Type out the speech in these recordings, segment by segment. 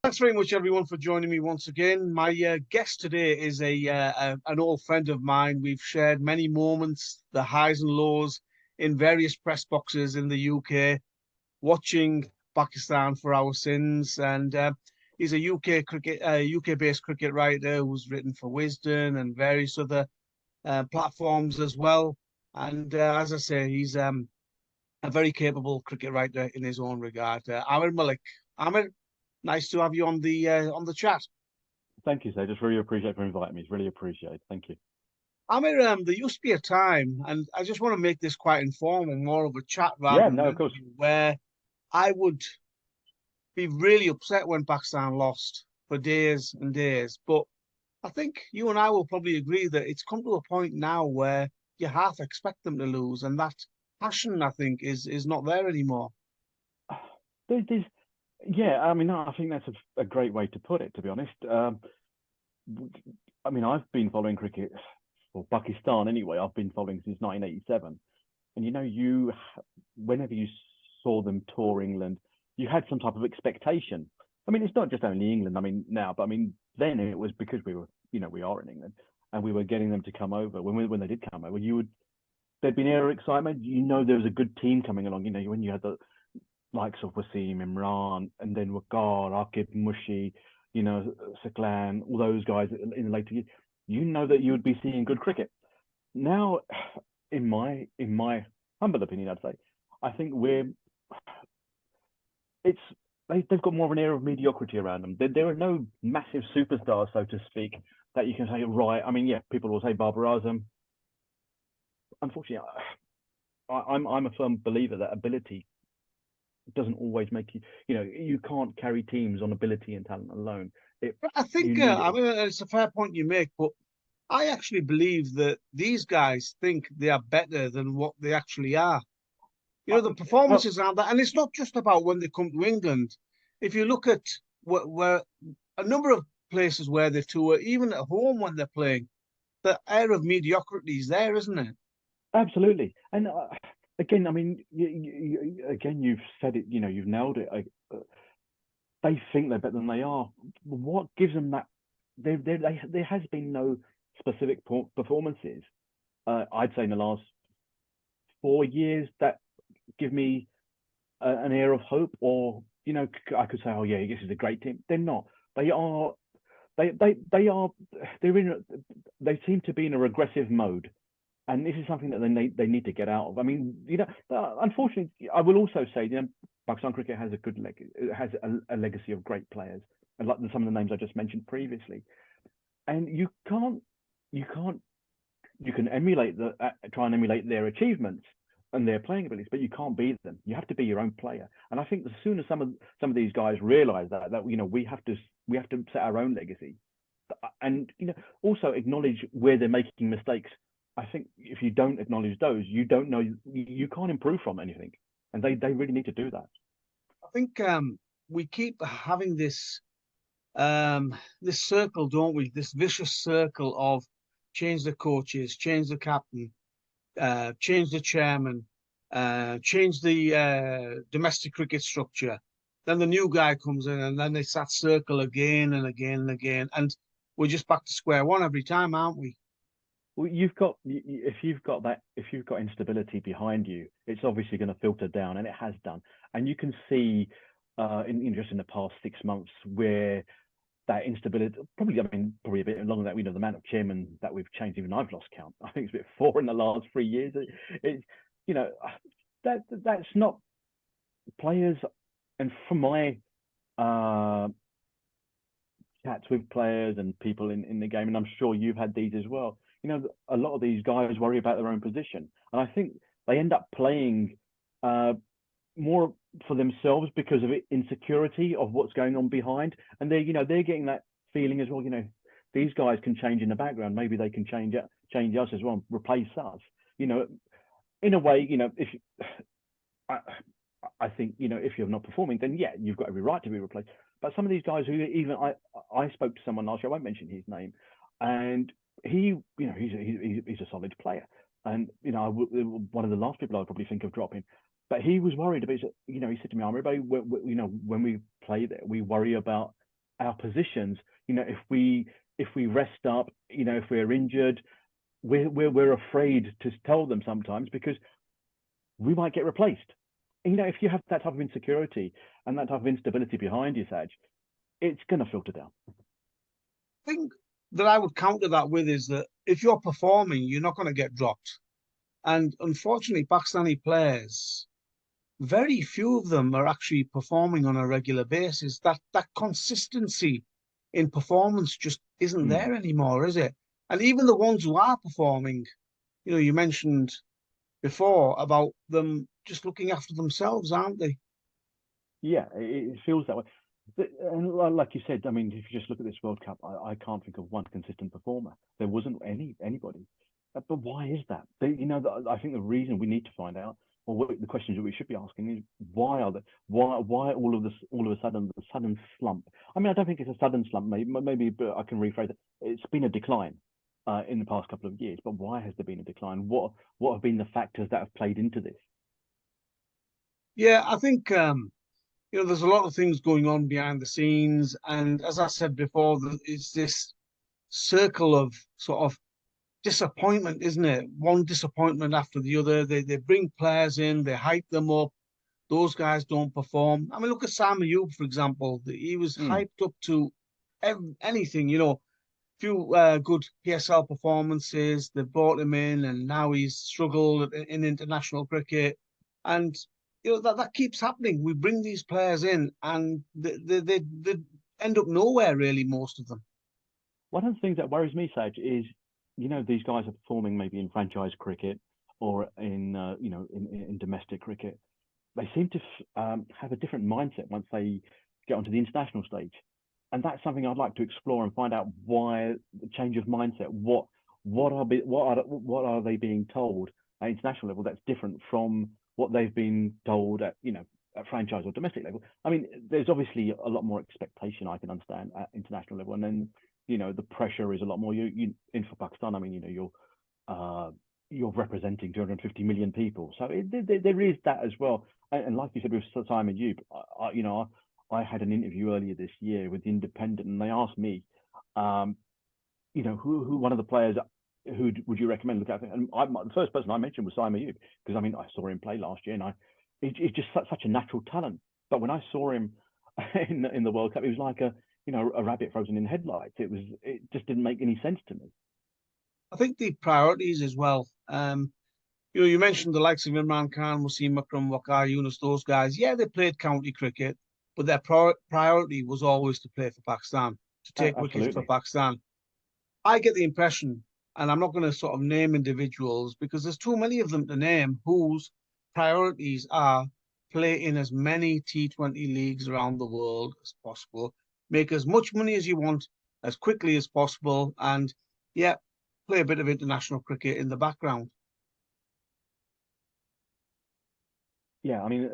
Thanks very much, everyone, for joining me once again. My guest today is an old friend of mine. We've shared many moments, the highs and lows, in various press boxes in the UK, watching Pakistan for our sins. And he's a UK-based cricket writer who's written for Wisden and various other platforms as well. And as I say, he's a very capable cricket writer in his own regard. Aamer Malik. Aamer, nice to have you on the chat. Thank you, sir. Just really appreciate for inviting me. It's really appreciated. Thank you. Aamer, there used to be a time, and I just want to make this quite informal, more of a chat rather Yeah, than no, an of course. interview, where I would be really upset when Pakistan lost for days and days. But I think you and I will probably agree that it's come to a point now where you half expect them to lose, and that passion, I think, is not there anymore. There's, yeah, I mean, I think that's a great way to put it, to be honest. I mean, I've been following cricket for Pakistan anyway. I've been following since 1987. And, whenever you saw them tour England, you had some type of expectation. I mean, it's not just only England, I mean, now, but I mean, then it was because we are in England and we were getting them to come over. When they did come over, there'd be an air of excitement. There was a good team coming along. When you had the likes of Wasim, Imran, and then Waqar, Akib, Mushi, Saklan, all those guys in the later years, that you would be seeing good cricket. Now, in my humble opinion, I'd say, I think they've got more of an air of mediocrity around them. There are no massive superstars, so to speak, that you can say, right. I mean, yeah, people will say Babar Azam. Unfortunately, I'm a firm believer that ability doesn't always make you. You can't carry teams on ability and talent alone. I You think need I it. mean it's a fair point you make, but I actually believe that these guys think they are better than what they actually are. The Oh, performances aren't that, and it's not just about when they come to England. If you look at where a number of places where they tour, even at home when they're playing, the air of mediocrity is there, isn't it? absolutely. And again, I mean, again, you've said it. You've nailed it. They think they're better than they are. What gives them that? There has been no specific performances. I'd say in the last 4 years that give me an air of hope, or I could say, oh yeah, this is a great team. They're not. They are. They are. They're in. They seem to be in a regressive mode, and this is something that they need to get out of. I mean, unfortunately, I will also say, Pakistan cricket has a good has a legacy of great players, and like some of the names I just mentioned previously. And you can emulate try and emulate their achievements and their playing abilities, but you can't be them. You have to be your own player. And I think as soon as some of these guys realize that we have to set our own legacy, and also acknowledge where they're making mistakes. I think if you don't acknowledge those, you don't know, you can't improve from anything, and they really need to do that. I think we keep having this circle, don't we? This vicious circle of change the coaches, change the captain, change the chairman, change the domestic cricket structure. Then the new guy comes in, and then it's that circle again and again and again, and we're just back to square one every time, aren't we? Well, if you've got instability behind you, it's obviously going to filter down, and it has done. And you can see just in the past 6 months where that instability, probably a bit longer than that. The amount of chairmen that we've changed, even I've lost count. I think it's been 4 in the last 3 years. It's you know that's not players. And from my uh, chats with players and people in the game, and I'm sure you've had these as well. A lot of these guys worry about their own position, and I think they end up playing more for themselves because of insecurity of what's going on behind, and they're getting that feeling as well. These guys can change in the background. Maybe they can change us as well, and replace us. In a way, if I, I think if you're not performing, then yeah, you've got every right to be replaced. But some of these guys who even I spoke to someone last year, I won't mention his name, and he's a solid player, and one of the last people I'd probably think of dropping. But he was worried about, he said to me, "Aamer, when we play there, we worry about our positions. If we rest up, if we're injured, we're afraid to tell them sometimes because we might get replaced. If you have that type of insecurity and that type of instability behind you, Saj, it's going to filter down. Thing that I would counter that with is that if you're performing, you're not going to get dropped. And unfortunately, Pakistani players, very few of them are actually performing on a regular basis. That consistency in performance just isn't there anymore, is it? And even the ones who are performing, you mentioned before about them just looking after themselves, aren't they? Yeah, it feels that way. And like you said, I mean, if you just look at this World Cup, I can't think of one consistent performer. There wasn't anybody. But why is that? I think the reason we need to find out, or the questions that we should be asking is why are they? Why all of a sudden the sudden slump? I mean, I don't think it's a sudden slump. Maybe but I can rephrase it. It's been a decline in the past couple of years. But why has there been a decline? What have been the factors that have played into this? Yeah, I think there's a lot of things going on behind the scenes, and as I said before, it's this circle of sort of disappointment, isn't it? One disappointment after the other. They bring players in, they hype them up. Those guys don't perform. I mean, look at Sam Ayub, for example. He was hyped up to anything, few good PSL performances. They brought him in, and now he's struggled in international cricket. And that keeps happening. We bring these players in, and they end up nowhere really. Most of them. One of the things that worries me, Saj, is these guys are performing maybe in franchise cricket or in domestic cricket. They seem to have a different mindset once they get onto the international stage, and that's something I'd like to explore and find out why the change of mindset. What are they being told at international level that's different from what they've been told at at franchise or domestic level? I mean, there's obviously a lot more expectation I can understand at international level, and then the pressure is a lot more. You in for Pakistan, I mean, you're representing 250 million people, so there is that as well. And like you said with Simon Ayub, I had an interview earlier this year with the Independent, and they asked me, who one of the players who would you recommend look at? And the first person I mentioned was Simon Ayub, because I mean I saw him play last year, and he's just such a natural talent. But when I saw him in the World Cup, it was like a rabbit frozen in headlights. It just didn't make any sense to me. I think the priorities as well. You mentioned the likes of Imran Khan, Wasim Akram, Waqar Yunus, those guys. Yeah, they played county cricket, but their priority was always to play for Pakistan, to take wickets for Absolutely. Pakistan. I get the impression, and I'm not going to sort of name individuals because there's too many of them to name, whose priorities are play in as many T20 leagues around the world as possible, make as much money as you want as quickly as possible, and yeah, play a bit of international cricket in the background. Yeah, I mean,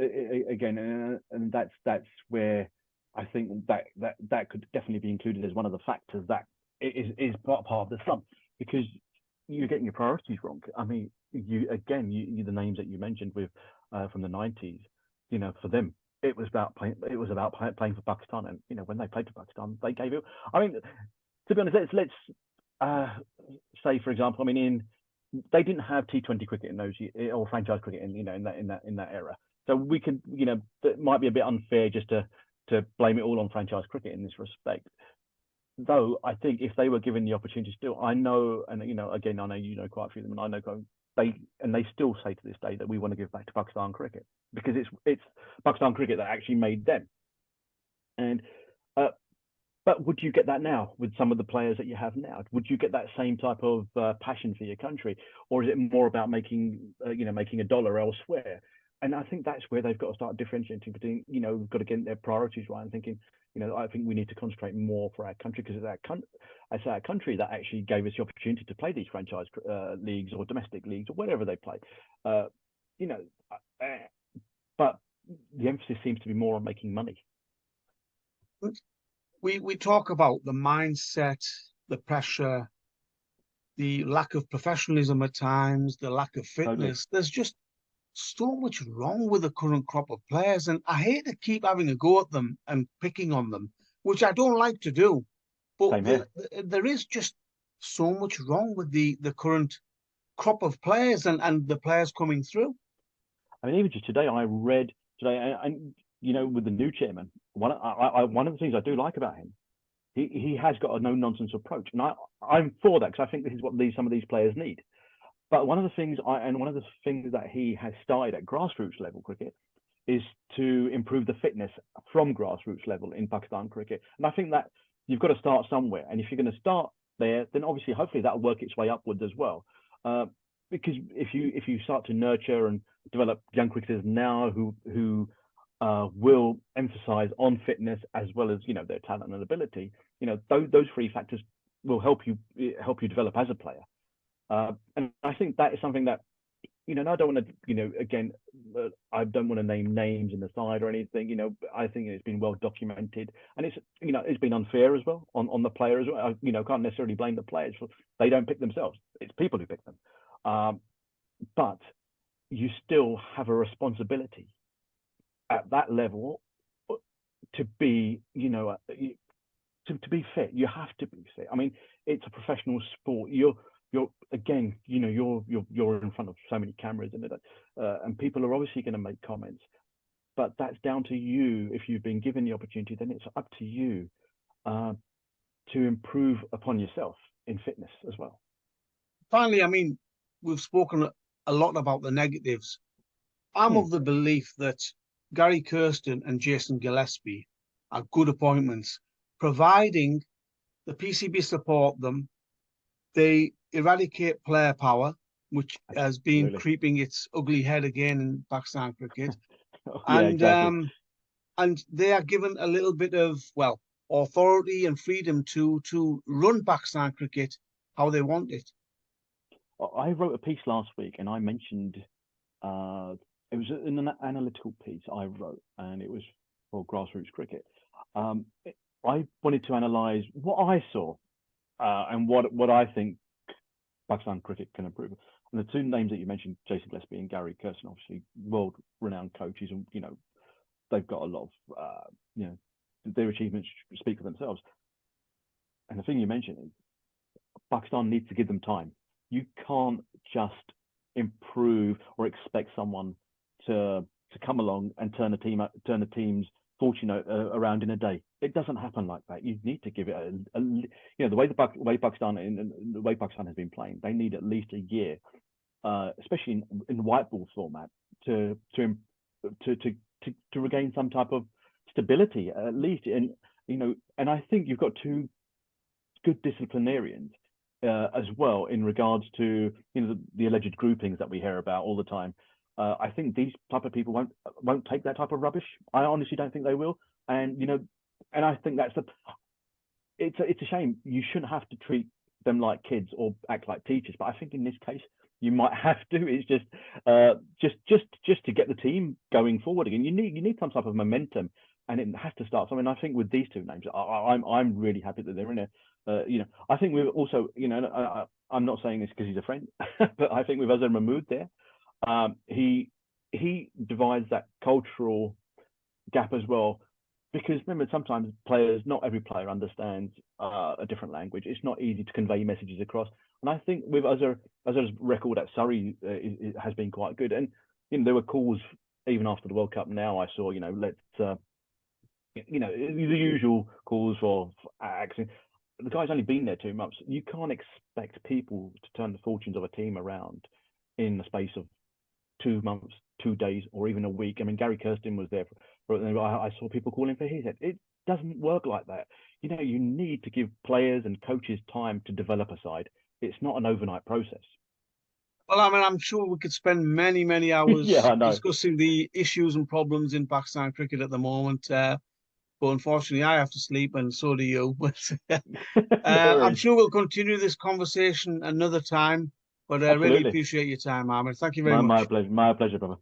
again, and that's where I think that could definitely be included as one of the factors that is part of the slump, because you're getting your priorities wrong. I mean, the names that you mentioned with from the 90s, for them it was about playing. It was about playing for Pakistan, and when they played for Pakistan, they gave it. I mean, to be honest, let's say, for example, I mean, they didn't have T20 cricket in those or franchise cricket in that era. So we could, it might be a bit unfair just to blame it all on franchise cricket in this respect. Though I think if they were given the opportunity still, I know, and again, I know quite a few of them, and I know they still say to this day that we want to give back to Pakistan cricket, because it's Pakistan cricket that actually made them. And but would you get that now with some of the players that you have now? Would you get that same type of passion for your country, or is it more about making a dollar elsewhere? And I think that's where they've got to start differentiating between, we've got to get their priorities right and thinking, I think we need to concentrate more for our country, because it's our country that actually gave us the opportunity to play these franchise leagues or domestic leagues or whatever they play. But the emphasis seems to be more on making money. We talk about the mindset, the pressure, the lack of professionalism at times, the lack of fitness. Totally. There's just so much wrong with the current crop of players, and I hate to keep having a go at them and picking on them, which I don't like to do. But Same here. there is just so much wrong with the current crop of players and the players coming through. I mean, even just today, I read today, and you know, with the new chairman, one of the things I do like about him, he has got a no nonsense approach, and I'm for that because I think this is what some of these players need. But one of the things that he has started at grassroots level cricket is to improve the fitness from grassroots level in Pakistan cricket, and I think that you've got to start somewhere, and if you're going to start there, then obviously, hopefully, that'll work its way upwards as well. Uh, because if you start to nurture and develop young cricketers now who will emphasize on fitness as well as their talent and ability, those three factors will help you develop as a player. And I think that is something that and I don't want to again I don't want to name names in the side or anything. I think it's been well documented, and it's been unfair as well on the player as well. Can't necessarily blame the players for they don't pick themselves. It's people who pick them. But you still have a responsibility at that level to be, to be fit. You have to be fit. I mean, it's a professional sport. You're again, you're in front of so many cameras and people are obviously going to make comments, but that's down to you. If you've been given the opportunity, then it's up to you to improve upon yourself in fitness as well. Finally, I mean, we've spoken a lot about the negatives. I'm of the belief that Gary Kirsten and Jason Gillespie are good appointments, providing the PCB support them. They eradicate player power, which has been creeping its ugly head again in Pakistan cricket. Yeah, exactly. And they are given a little bit of, well, authority and freedom to run Pakistan cricket how they want it. I wrote a piece last week, and I mentioned it was an analytical piece I wrote, and it was for grassroots cricket. I wanted to analyse what I saw and what I think Pakistan cricket can improve. And the two names that you mentioned, Jason Gillespie and Gary Kirsten, obviously world-renowned coaches, and they've got a lot of their achievements speak for themselves. And the thing you mentioned is Pakistan needs to give them time. You can't just improve or expect someone to come along and turn the team's fortune around in a day. It doesn't happen like that. You need to give it the way Pakistan has been playing. They need at least a year, especially in the white ball format, to regain some type of stability at least. And and I think you've got two good disciplinarians as well in regards to the alleged groupings that we hear about all the time. I think these type of people won't take that type of rubbish. I honestly don't think they will. And and I think it's a shame. You shouldn't have to treat them like kids or act like teachers. But I think in this case you might have to. It's just to get the team going forward again. You need some type of momentum, and it has to start. So I mean, I think with these two names, I'm really happy that they're in a. I think we've also, I'm not saying this because he's a friend, but I think with Azhar Mahmood there, he divides that cultural gap as well. Because remember, sometimes not every player understands a different language. It's not easy to convey messages across. And I think with Azhar's record at Surrey has been quite good. And there were calls even after the World Cup. Now I saw, let's the usual calls for action. The guy's only been there 2 months. You can't expect people to turn the fortunes of a team around in the space of 2 months, 2 days, or even a week. I mean, Gary Kirsten was there. I saw people calling for his head. It doesn't work like that. You need to give players and coaches time to develop a side. It's not an overnight process. Well, I mean, I'm sure we could spend many, many hours discussing the issues and problems in Pakistan cricket at the moment. But unfortunately, I have to sleep, and so do you. I'm sure we'll continue this conversation another time. But I really appreciate your time, Aamer. Thank you very much. My pleasure, brother.